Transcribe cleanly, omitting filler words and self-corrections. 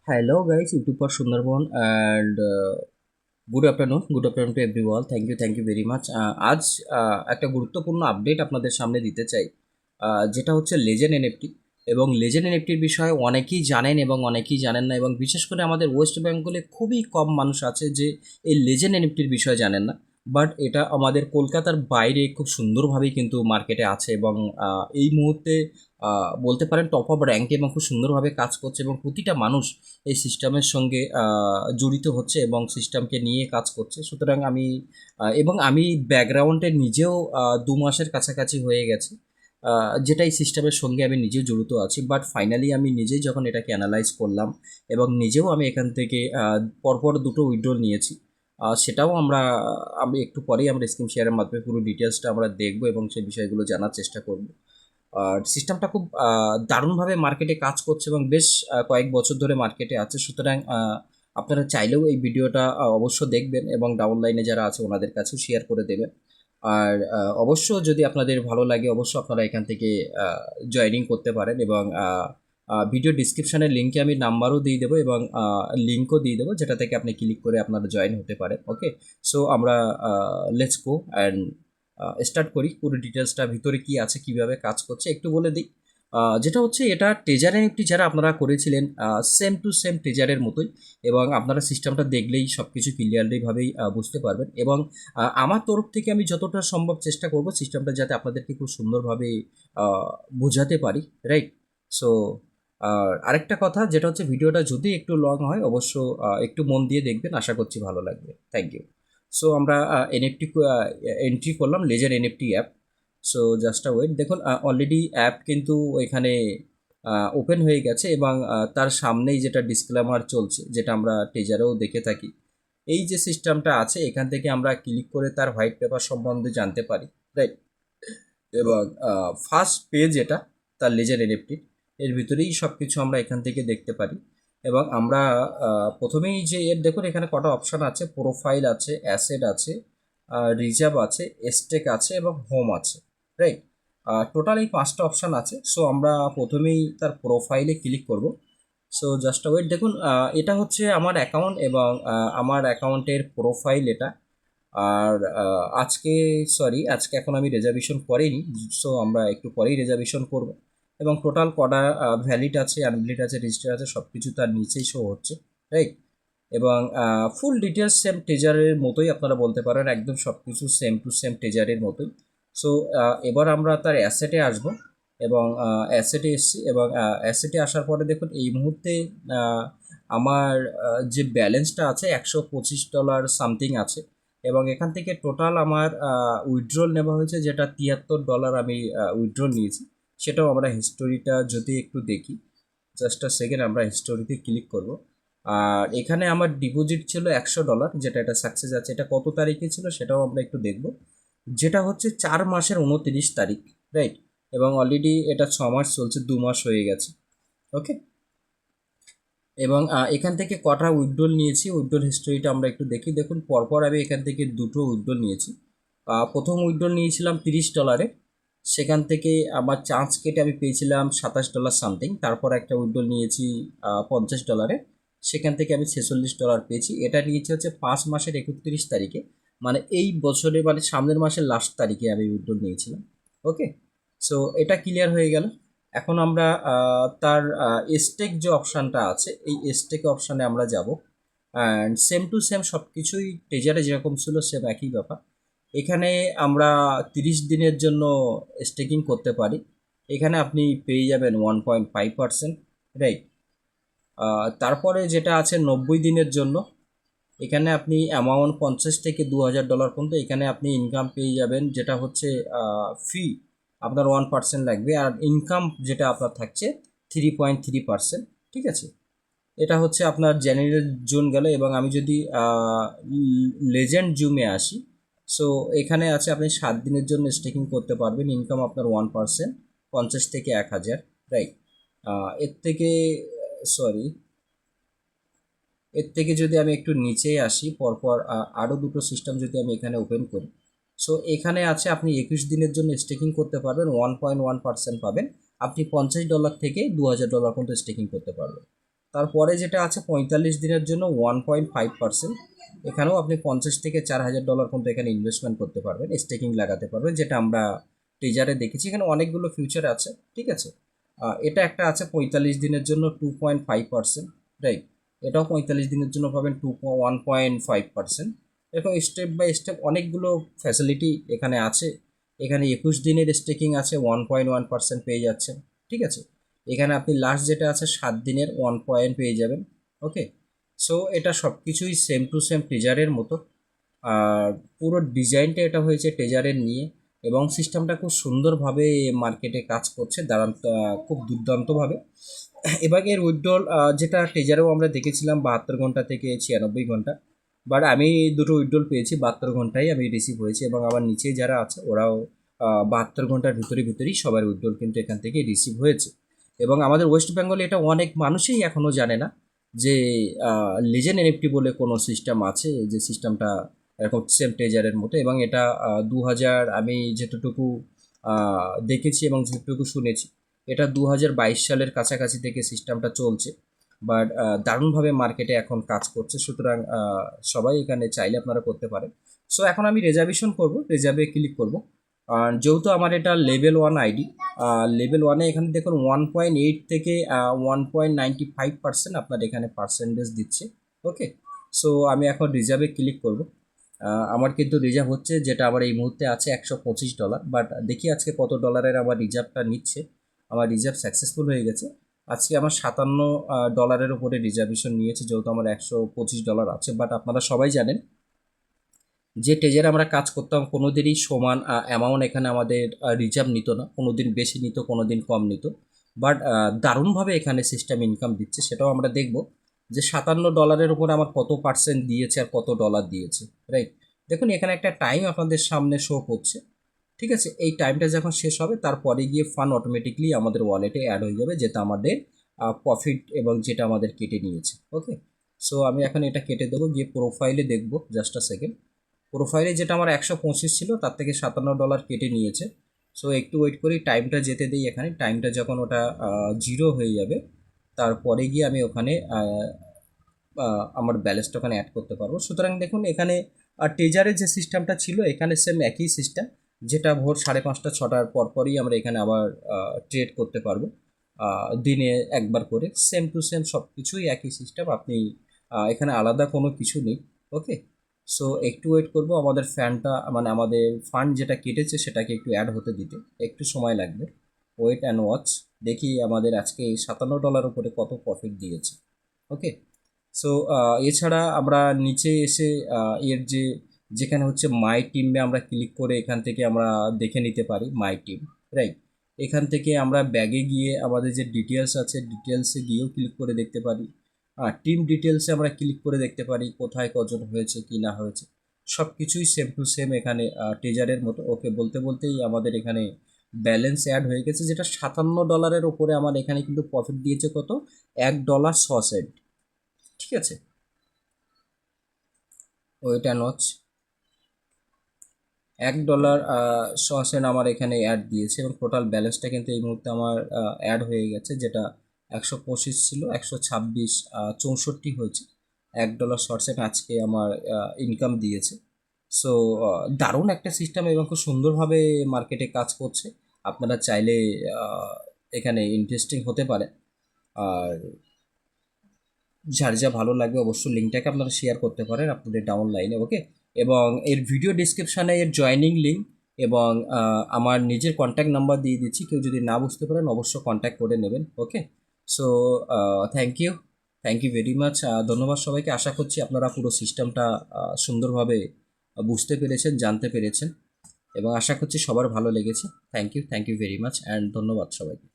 Hello guys, YouTube for Sundarban and good afternoon to everyone. Thank you very much. আজ একটা গুরুত্বপূর্ণ update আপনাদের সামনে দিতে চাই, যেটা হচ্ছে লেজেন্ড এনএফটি। এবং লেজেন্ড এনএফটির বিষয়ে অনেকেই জানেন এবং অনেকেই জানেন না, এবং বিশেষ করে আমাদের ওয়েস্ট বেঙ্গলে খুবই কম মানুষ আছে যে এই লেজেন্ড এনএফটির বিষয়ে জানেন না। বাট এটা আমাদের কলকাতার বাইরে খুব সুন্দরভাবেই কিন্তু মার্কেটে আছে, এবং এই মুহূর্তে বলতে পারেন টপ অফ র্যাঙ্কে এবং খুব সুন্দরভাবে কাজ করছে, এবং প্রতিটা মানুষ এই সিস্টেমের সঙ্গে জড়িত হচ্ছে এবং সিস্টেমকে নিয়ে কাজ করছে। সুতরাং আমি ব্যাকগ্রাউন্ডে নিজেও 2 মাসের কাছাকাছি হয়ে গেছে, যেটা এই সিস্টেমের সঙ্গে আমি নিজেও জড়িত আছি। বাট ফাইনালি আমি নিজেই যখন এটাকে অ্যানালাইজ করলাম এবং নিজেও আমি এখান থেকে পরপর দুটো উইথড্রল নিয়েছি। সেটাও আমি একটু পরেই আমরা স্ক্রিন শেয়ারের মাধ্যমে পুরো ডিটেলসটা আমরা দেখব এবং সেই বিষয়গুলো জানার চেষ্টা করব। আর সিস্টেমটা খুব দারুণভাবে মার্কেটে কাজ করছে এবং বেশ কয়েক বছর ধরে মার্কেটে আছে। সুতরাং আপনারা চাইলেও এই ভিডিওটা অবশ্য দেখবেন এবং ডাউনলাইনে যারা আছে ওনাদের কাছেও শেয়ার করে দেবেন। আর অবশ্য যদি আপনাদের ভালো লাগে অবশ্য আপনারা এখান থেকে জয়েনিং করতে পারেন, এবং ভিডিও ডিসক্রিপশানের লিঙ্কে আমি নাম্বারও দিয়ে দেবো এবং লিঙ্কও দিয়ে দেবো, যেটা থেকে আপনি ক্লিক করে আপনারা জয়েন হতে পারেন। ওকে, সো আমরা লেটস গো অ্যান্ড স্টার্ট করি। পুরো ডিটেলসটা ভিতরে কি আছে, কিভাবে কাজ করছে একটু বলে দিই। যেটা হচ্ছে এটা ট্রেজার এনএফটি যারা আপনারা করেছিলেন সেম টু সেম ট্রেজারের মতোই, এবং আপনারা সিস্টেমটা দেখলেই সব কিছু ক্লিয়ারলিভাবেই বুঝতে পারবেন। এবং আমার তরফ থেকে আমি যতটা সম্ভব চেষ্টা করব সিস্টেমটা যাতে আপনাদেরকে খুব সুন্দরভাবে বোঝাতে পারি, রাইট? সো আরেকটা কথা যেটা হচ্ছে ভিডিওটা যদি একটু লং হয় অবশ্য একটু মন দিয়ে দেখবেন, আশা করছি ভালো লাগবে। Thank you. সো আমরা এনএফটি এন্ট্রি করলাম ledger NFT app. So just wait, দেখুন অলরেডি অ্যাপ কিন্তু এখানে ওপেন হয়ে গেছে, এবং তার সামনেই যেটা ডিসক্লেমার চলছে, যেটা আমরা টিজারেও দেখে থাকি। এই যে সিস্টেমটা আছে এখান থেকে আমরা ক্লিক করে তার হোয়াইট পেপার সম্বন্ধে জানতে পারি, রাইট? এবং ফার্স্ট পেজ এটা তার লেজার এনএফটি, এর ভিতরেই সব কিছু আমরা এখান থেকে দেখতে পারি। এবং আমরা প্রথমেই যে এর দেখুন এখানে কটা অপশান আছে, প্রোফাইল আছে, অ্যাসেট আছে, রিজার্ভ আছে, স্টেক আছে এবং হোম আছে, রাইট? টোটাল এই 5টা অপশান আছে। সো আমরা প্রথমেই তার প্রোফাইলে ক্লিক করব। সো জাস্ট ওয়েট, দেখুন এটা হচ্ছে আমার অ্যাকাউন্ট, এবং আমার অ্যাকাউন্টের প্রোফাইল এটা। আর আজকে এখন আমি রেজার্ভেশন করিনি। সো আমরা একটু পরেই রেজার্ভেশন করব। এবং টোটাল কটা ভ্যালিড আছে, আনভ্যালিড আছে, রেজিস্টার আছে, সব কিছু তার নিচেই শো হচ্ছে, রাইট? এবং ফুল ডিটেলস সেম টেজারের মতোই আপনারা বলতে পারেন, একদম সব কিছু সেম টু সেম টেজারের মতোই। সো এবার আমরা তার অ্যাসেটে আসব, এবং অ্যাসেটে এসছি, এবং অ্যাসেটে আসার পরে দেখুন এই মুহূর্তে আমার যে ব্যালেন্সটা আছে $125 সামথিং আছে। এবং এখান থেকে টোটাল আমার উইথড্রল নেওয়া হয়েছে যেটা $73 আমি উইথড্রল নিয়েছি। সেটাও আমরা হিস্টোরিটা যদি একটু দেখি, জাস্ট আ সেকেন্ড, আমরা হিস্টোরিতে ক্লিক করব। আর এখানে আমার ডিপোজিট ছিল $100, যেটা এটা সাকসেস আছে। এটা কত তারিখে ছিল সেটাও আমরা একটু দেখব, যেটা হচ্ছে 4 মাসের 29 তারিখ, রাইট? এবং অলরেডি এটা 6 মাস চলছে, 2 মাস হয়ে গেছে। ওকে, এবং এখান থেকে কটা উইথড্রল নিয়েছি উইথড্রল হিস্টোরিটা আমরা একটু দেখি। দেখুন পরপর আমি এখান থেকে দুটো উইথড্রল নিয়েছি। প্রথম উইথড্রল নিয়েছিলাম $30, সেখান থেকে আমার চান্স কেটে আমি পেয়েছিলাম $27 সামথিং। তারপর একটা উইথড্রল নিয়েছি $50, সেখান থেকে আমি $46 পেয়েছি। এটা নিয়েছি হচ্ছে 5 মাসের 31 তারিখে, মানে এই বছরে, মানে সামনের মাসের লাস্ট তারিখে আমি উইথড্রল নিয়েছিলাম। ওকে, সো এটা ক্লিয়ার হয়ে গেল। এখন আমরা তার স্টেক যে অপশানটা আছে এই স্টেক অপশানে আমরা যাব, অ্যান্ড সেম টু সেম সব কিছুই ট্রেজারে যেরকম ছিল সেম একই ব্যাপার। এখানে আমরা 30 দিনের জন্য স্টেকিং করতে পারি। এখানে আপনি পেয়ে যাবেন 1.5%, রাইট? তারপরে যেটা আছে 90 দিনের জন্য, এখানে আপনি অ্যামাউন্ট 50 থেকে $2000 পর্যন্ত এখানে আপনি ইনকাম পেয়ে যাবেন, যেটা হচ্ছে ফি আপনার 1% লাগবে, আর ইনকাম যেটা আপনার থাকছে 3.3%। ঠিক আছে, এটা হচ্ছে আপনার জেনারেল জোন গেল। এবং আমি যদি লেজেন্ড জুমে আসি, সো এখানে আছে আপনি 7 দিনের জন্য স্টেকিং করতে পারবেন, ইনকাম আপনার 1%, 50 থেকে 1000, রাইট? এর থেকে সরি এর থেকে যদি আমি একটু নিচে আসি, পরপর আরও দুটো সিস্টেম যদি আমি এখানে ওপেন করি, সো এখানে আছে আপনি 21 দিনের জন্য স্টেকিং করতে পারবেন, 1.1% পাবেন। আপনি $50 থেকে $2000 পর্যন্ত স্টেকিং করতে পারবেন। তারপরে যেটা আছে 45 দিনের জন্য 1.5%, এখানেও আপনি 50 থেকে $4,000 পর্যন্ত এখানে ইনভেস্টমেন্ট করতে পারবেন, স্টেকিং লাগাতে পারবেন, যেটা আমরা টেজারে দেখেছি। এখানে অনেকগুলো ফিউচার আছে, ঠিক আছে। এটা একটা আছে 45 দিনের জন্য 2.5%, রাইট। এটাও 45 দিনের জন্য পাবেন 1.5%। এরকম স্টেপ বাই স্টেপ অনেকগুলো ফ্যাসিলিটি এখানে আছে। এখানে 21 দিনের স্টেকিং আছে, 1.1% পেয়ে যাচ্ছেন, ঠিক আছে। এখানে আপনি লাস্ট যেটা আছে 7 দিনের 1 পেয়ে যাবেন, ওকে। সো এটা সব কিছুই সেম টু সেম টেজারের মতো। আর পুরো ডিজাইনটা এটা হয়েছে টেজারের নিয়ে, এবং সিস্টেমটা খুব সুন্দরভাবে মার্কেটে কাজ করছে, দাঁড়ান খুব দুর্দান্তভাবে। এবার এর উইথড্রল যেটা টেজারেও আমরা দেখেছিলাম 72 ঘন্টা থেকে 96 ঘন্টা, বাট আমি দুটো উইথড্রল পেয়েছি 72 ঘন্টায় আমি রিসিভ হয়েছে, এবং আমার নিচে যারা আছে ওরাও 72 ঘন্টার ভিতরেই সবার উইথড্রল কিন্তু এখান থেকে রিসিভ হয়েছে। এবং আমাদের ওয়েস্ট বেঙ্গলে এটা অনেক মানুষই এখনও জানে না যে লেজেন্ড এনএফটি বলে কোনো সিস্টেম আছে, যে সিস্টেমটা এরকম সেম টেজারের মতো। এবং এটা 2000, আমি যেতটুকু দেখেছি এবং যেটুকু শুনেছি, এটা 2022 সালের কাছাকাছি থেকে সিস্টেমটা চলছে, বাট দারুণভাবে মার্কেটে এখন কাজ করছে। সুতরাং সবাই এখানে চাইলে আপনারা করতে পারেন। সো এখন আমি রেজার্ভেশন করব, রেজার্ভে ক্লিক করব। আর যেহেতু আমার এটা লেভেল 1 আইডি, লেভেল 1-এ এখানে দেখুন 1.8 থেকে 1.95% আপনার এখানে পার্সেন্টেজ দিচ্ছে, ওকে। সো আমি এখন রিজার্ভে ক্লিক করব। আমার কিন্তু রিজার্ভ হচ্ছে, যেটা আমার এই মুহূর্তে আছে $125, বাট দেখি আজকে কত ডলারের আমার রিজার্ভটা নিচ্ছে। আমার রিজার্ভ সাকসেসফুল হয়ে গেছে। আজকে আমার $57 উপরে রিজার্ভেশন নিয়েছে, যেহেতু আমার $125 আছে। বাট আপনারা সবাই জানেন যে টেজারে আমরা কাজ করতাম কোনো দিনই সমান অ্যামাউন্ট এখানে আমাদের রিজার্ভ নিত না, কোনো দিন বেশি নিত, কোনো দিন কম নিত। বাট দারুণভাবে এখানে সিস্টেম ইনকাম দিচ্ছে, সেটাও আমরা দেখব যে $57 উপরে আমার কত পার্সেন্ট দিয়েছে আর কত ডলার দিয়েছে, রাইট। দেখুন এখানে একটা টাইম আপনাদের সামনে শো করছে, ঠিক আছে। এই টাইমটা যখন শেষ হবে তারপরে গিয়ে ফান্ড অটোমেটিকলি আমাদের ওয়ালেটে অ্যাড হয়ে যাবে, যেটা আমাদের প্রফিট এবং যেটা আমাদের কেটে নিয়েছে, ওকে। সো আমি এখন এটা কেটে দেবো, গিয়ে প্রোফাইলে দেখবো, জাস্ট আ সেকেন্ড। প্রোফাইলে যেটা আমার 125 ছিল তার থেকে $57 কেটে নিয়েছে। সো একটু ওয়েট করি, টাইমটা যেতে দিই। এখানে টাইমটা যখন ওটা 0 হয়ে যাবে তারপরে গিয়ে আমি ওখানে আমার ব্যালেন্সটা ওখানে অ্যাড করতে পারবো। সুতরাং দেখুন এখানে টেজারের যে সিস্টেমটা ছিল এখানে সেম একই সিস্টেম, যেটা ভোর 5:30 6টার পরপরই আমরা এখানে আবার ট্রেড করতে পারবো, দিনে একবার করে। সেম টু সেম সব কিছুই একই সিস্টেম, আপনি এখানে আলাদা কোনো কিছু নেই, ওকে। সো একটু ওয়েট করবো, আমাদের ফ্যানটা মানে আমাদের ফান্ড যেটা কেটেছে সেটাকে একটু অ্যাড হতে দিতে একটু সময় লাগবে। ওয়েট অ্যান্ড ওয়াচ, দেখি আমাদের আজকে $57 উপরে কত প্রফিট দিয়েছে, ওকে। সো এছাড়া আমরা নিচে এসে এর যেখানে হচ্ছে মাই টিমে আমরা ক্লিক করে এখান থেকে আমরা দেখে নিতে পারি মাই টিম, রাইট। এখান থেকে আমরা ব্যাগে গিয়ে আমাদের যে ডিটেলস আছে ডিটেলসে গিয়েও ক্লিক করে দেখতে পারি। টিম ডিটেলসে আমরা ক্লিক করে দেখতে পারি কোথায় কজন হয়েছে কি না হয়েছে, সব কিছুই সেম টু সেম এখানে টেজারের মতো, ওকে। বলতে বলতেই আমাদের এখানে ব্যালেন্স অ্যাড হয়ে গেছে, যেটা $57 ওপরে আমার এখানে কিন্তু প্রফিট দিয়েছে কত, $1.06, ঠিক আছে। ওয়েট অ্যান্ড ওয়াচ, $1.06 আমার এখানে অ্যাড দিয়েছে, এবং টোটাল ব্যালেন্সটা কিন্তু এই মুহূর্তে আমার অ্যাড হয়ে গেছে, যেটা 125 ছিল 126 64 হয়েছে। $1.06 আজকে আমার ইনকাম দিয়েছে। সো দারুণ একটা সিস্টেম এবং খুব সুন্দরভাবে মার্কেটে কাজ করছে। আপনারা চাইলে এখানে ইন্টারেস্টিং হতে পারে। আর যার যা ভালো লাগবে অবশ্যই লিঙ্কটাকে আপনারা শেয়ার করতে পারেন আপনাদের ডাউন লাইনে, ওকে। এবং এর ভিডিও ডিসক্রিপশানে এর জয়নিং লিঙ্ক এবং আমার নিজের কন্ট্যাক্ট নাম্বার দিয়ে দিচ্ছি, কেউ যদি না বুঝতে পারেন অবশ্যই কন্ট্যাক্ট করে নেবেন, okay. So thank you very much, ধন্যবাদ সবাইকে। আশা করছি আপনারা পুরো সিস্টেমটা সুন্দরভাবে বুঝতে পেরেছেন, জানতে পেরেছেন, এবং আশা করছি সবার ভালো লেগেছে। Thank you very much and ধন্যবাদ সবাইকে।